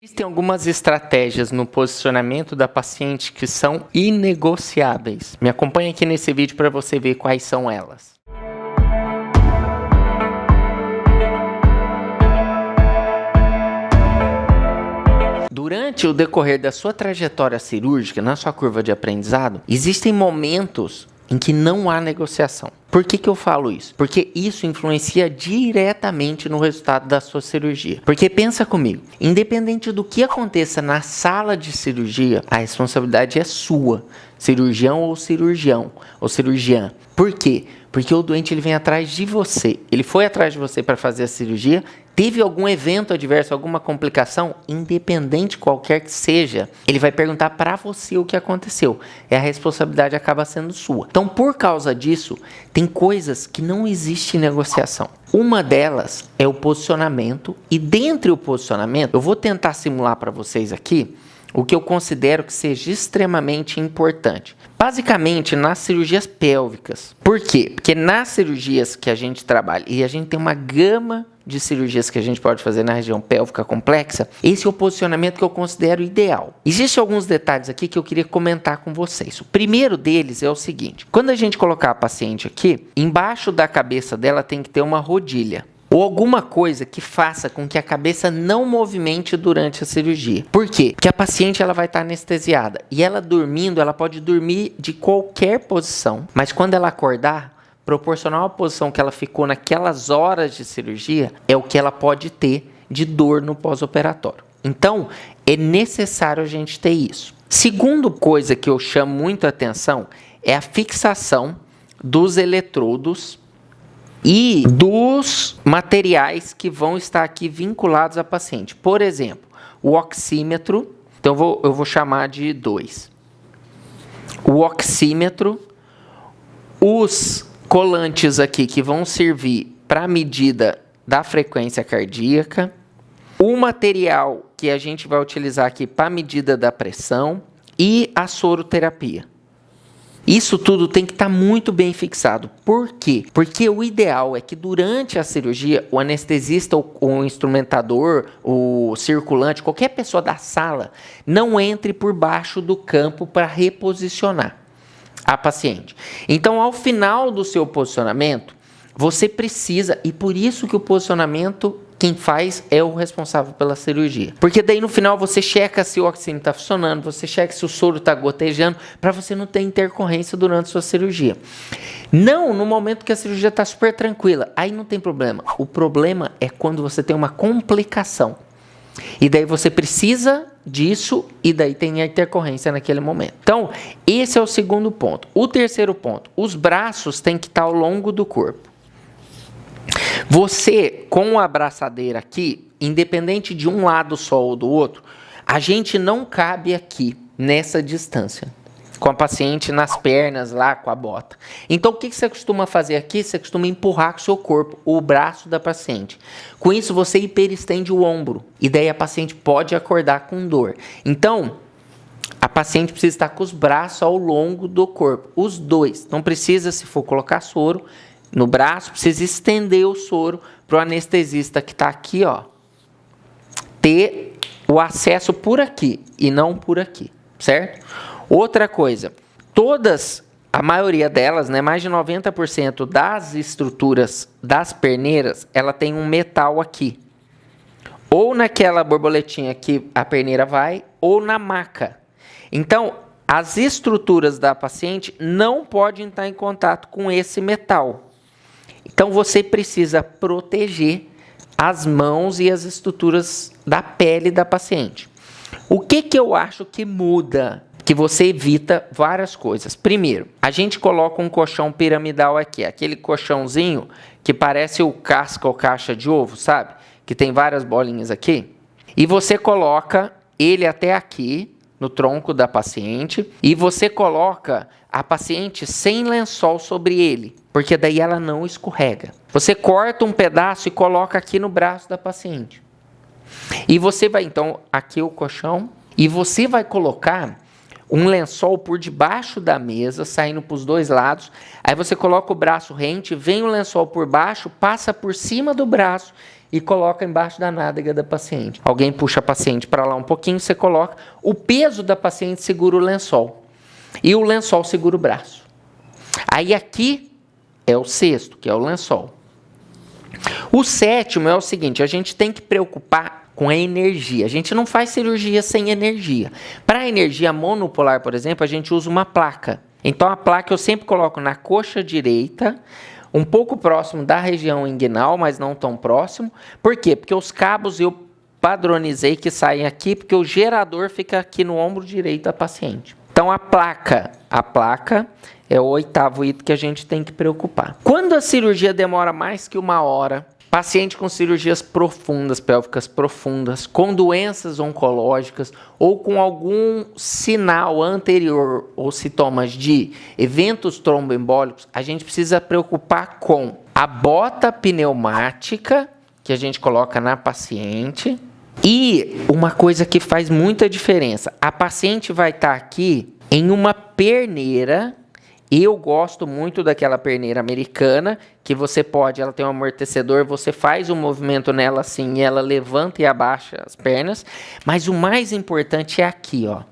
Existem algumas estratégias no posicionamento da paciente que são inegociáveis. Me acompanhe aqui nesse vídeo para você ver quais são elas. Durante o decorrer da sua trajetória cirúrgica, na sua curva de aprendizado, existem momentos em que não há negociação. Por que eu falo isso? Porque isso influencia diretamente no resultado da sua cirurgia. Porque pensa comigo, independente do que aconteça na sala de cirurgia, a responsabilidade é sua, cirurgião ou cirurgião ou cirurgiã. Por quê? Porque o doente ele vem atrás de você. Ele foi atrás de você para fazer a cirurgia, teve algum evento adverso, alguma complicação, independente qualquer que seja, ele vai perguntar para você o que aconteceu. E a responsabilidade acaba sendo sua. Então, por causa disso, tem coisas que não existe negociação. Uma delas é o posicionamento, e dentre o posicionamento, eu vou tentar simular para vocês aqui o que eu considero que seja extremamente importante. Basicamente, nas cirurgias pélvicas. Por quê? Porque nas cirurgias que a gente trabalha, e a gente tem uma gama de cirurgias que a gente pode fazer na região pélvica complexa, esse é o posicionamento que eu considero ideal. Existem alguns detalhes aqui que eu queria comentar com vocês. O primeiro deles é o seguinte: quando a gente colocar a paciente aqui, embaixo da cabeça dela tem que ter uma rodilha, ou alguma coisa que faça com que a cabeça não movimente durante a cirurgia. Por quê? Porque a paciente ela vai estar anestesiada, e ela dormindo, ela pode dormir de qualquer posição, mas quando ela acordar, proporcional à posição que ela ficou naquelas horas de cirurgia, é o que ela pode ter de dor no pós-operatório. Então, é necessário a gente ter isso. Segunda coisa que eu chamo muito a atenção é a fixação dos eletrodos e dos materiais que vão estar aqui vinculados à paciente. Por exemplo, o oxímetro, então eu vou chamar de 2. O oxímetro, os colantes aqui que vão servir para a medida da frequência cardíaca, o material que a gente vai utilizar aqui para a medida da pressão e a soroterapia. Isso tudo tem que estar muito bem fixado. Por quê? Porque o ideal é que durante a cirurgia, o anestesista, o instrumentador, o circulante, qualquer pessoa da sala, não entre por baixo do campo para reposicionar a paciente. Então, ao final do seu posicionamento, você precisa, e por isso que o posicionamento, quem faz é o responsável pela cirurgia. Porque daí no final você checa se o oxímetro está funcionando, você checa se o soro está gotejando, para você não ter intercorrência durante a sua cirurgia. Não no momento que a cirurgia está super tranquila, aí não tem problema. O problema é quando você tem uma complicação. E daí você precisa disso, e daí tem a intercorrência naquele momento. Então, esse é o segundo ponto. O terceiro ponto, os braços têm que estar ao longo do corpo. Você, com a abraçadeira aqui, independente de um lado só ou do outro, a gente não cabe aqui, nessa distância, com a paciente nas pernas lá, com a bota. Então, o que você costuma fazer aqui? Você costuma empurrar com o seu corpo, o braço da paciente. Com isso, você hiperestende o ombro, e daí a paciente pode acordar com dor. Então, a paciente precisa estar com os braços ao longo do corpo, os dois. Não precisa, se for colocar soro no braço, precisa estender o soro para o anestesista que está aqui, ó, ter o acesso por aqui e não por aqui, certo? Outra coisa, a maioria delas, né, mais de 90% das estruturas das perneiras, ela tem um metal aqui. Ou naquela borboletinha que a perneira vai, ou na maca. Então, as estruturas da paciente não podem estar em contato com esse metal. Então, você precisa proteger as mãos e as estruturas da pele da paciente. O que eu acho que muda? Que você evita várias coisas. Primeiro, a gente coloca um colchão piramidal aqui, aquele colchãozinho que parece o casca ou caixa de ovo, sabe? Que tem várias bolinhas aqui. E você coloca ele até aqui, no tronco da paciente, e você coloca a paciente sem lençol sobre ele, porque daí ela não escorrega. Você corta um pedaço e coloca aqui no braço da paciente. E você vai, então, aqui o colchão, e você vai colocar um lençol por debaixo da mesa, saindo para os dois lados. Aí você coloca o braço rente, vem o lençol por baixo, passa por cima do braço e coloca embaixo da nádega da paciente. Alguém puxa a paciente para lá um pouquinho, você coloca. O peso da paciente segura o lençol. E o lençol segura o braço. Aí aqui é o sexto, que é o lençol. O sétimo é o seguinte, a gente tem que preocupar com a energia. A gente não faz cirurgia sem energia. Para a energia monopolar, por exemplo, a gente usa uma placa. Então a placa eu sempre coloco na coxa direita, um pouco próximo da região inguinal, mas não tão próximo. Por quê? Porque os cabos eu padronizei que saem aqui, porque o gerador fica aqui no ombro direito da paciente. Então a placa é o oitavo item que a gente tem que preocupar. Quando a cirurgia demora mais que 1 hora, paciente com cirurgias profundas, pélvicas profundas, com doenças oncológicas ou com algum sinal anterior ou sintomas de eventos tromboembólicos, a gente precisa preocupar com a bota pneumática que a gente coloca na paciente. E uma coisa que faz muita diferença, a paciente vai estar aqui em uma perneira. Eu gosto muito daquela perneira americana, que você pode, ela tem um amortecedor, você faz um movimento nela assim, e ela levanta e abaixa as pernas. Mas o mais importante é aqui, ó.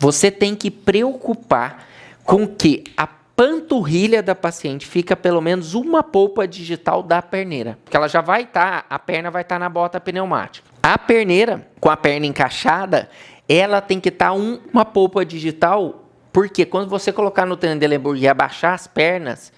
Você tem que preocupar com que a panturrilha da paciente fica pelo menos uma polpa digital da perneira, porque ela já vai estar, a perna vai estar na bota pneumática. A perneira, com a perna encaixada, ela tem que estar uma polpa digital, porque quando você colocar no Trendelenburg e abaixar as pernas,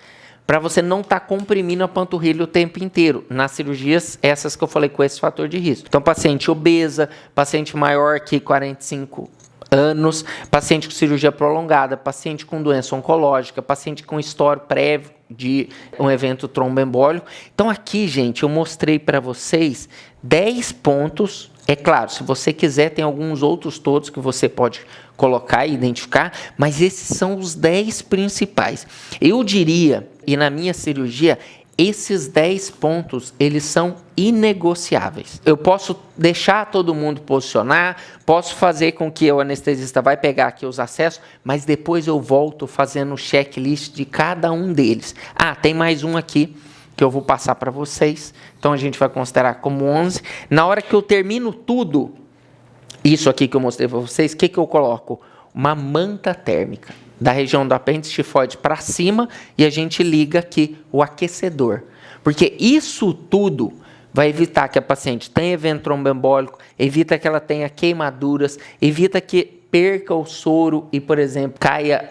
para você não estar comprimindo a panturrilha o tempo inteiro, nas cirurgias essas que eu falei com esse fator de risco. Então, paciente obesa, paciente maior que 45 anos, paciente com cirurgia prolongada, paciente com doença oncológica, paciente com histórico prévio de um evento tromboembólico. Então aqui, gente, eu mostrei para vocês 10 pontos. É claro, se você quiser, tem alguns outros todos que você pode colocar e identificar, mas esses são os 10 principais. Eu diria, e na minha cirurgia, esses 10 pontos, eles são inegociáveis. Eu posso deixar todo mundo posicionar, posso fazer com que o anestesista vai pegar aqui os acessos, mas depois eu volto fazendo o checklist de cada um deles. Ah, tem mais um aqui que eu vou passar para vocês. Então a gente vai considerar como 11. Na hora que eu termino tudo, isso aqui que eu mostrei para vocês, o que eu coloco? Uma manta térmica da região do apêndice tifoide para cima e a gente liga aqui o aquecedor. Porque isso tudo vai evitar que a paciente tenha evento tromboembólico, evita que ela tenha queimaduras, evita que perca o soro e, por exemplo, caia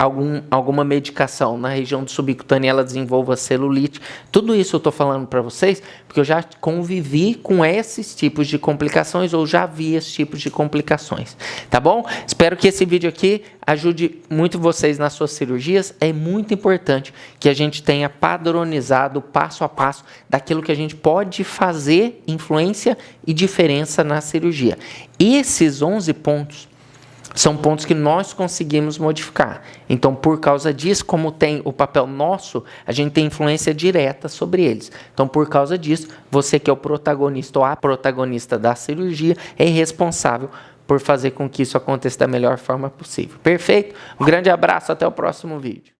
alguma medicação na região do subcutâneo e ela desenvolva celulite. Tudo isso eu estou falando para vocês porque eu já convivi com esses tipos de complicações ou já vi esses tipos de complicações. Tá bom? Espero que esse vídeo aqui ajude muito vocês nas suas cirurgias. É muito importante que a gente tenha padronizado passo a passo daquilo que a gente pode fazer influência e diferença na cirurgia. Esses 11 pontos são pontos que nós conseguimos modificar. Então, por causa disso, como tem o papel nosso, a gente tem influência direta sobre eles. Então, por causa disso, você que é o protagonista ou a protagonista da cirurgia é responsável por fazer com que isso aconteça da melhor forma possível. Perfeito? Um grande abraço, até o próximo vídeo.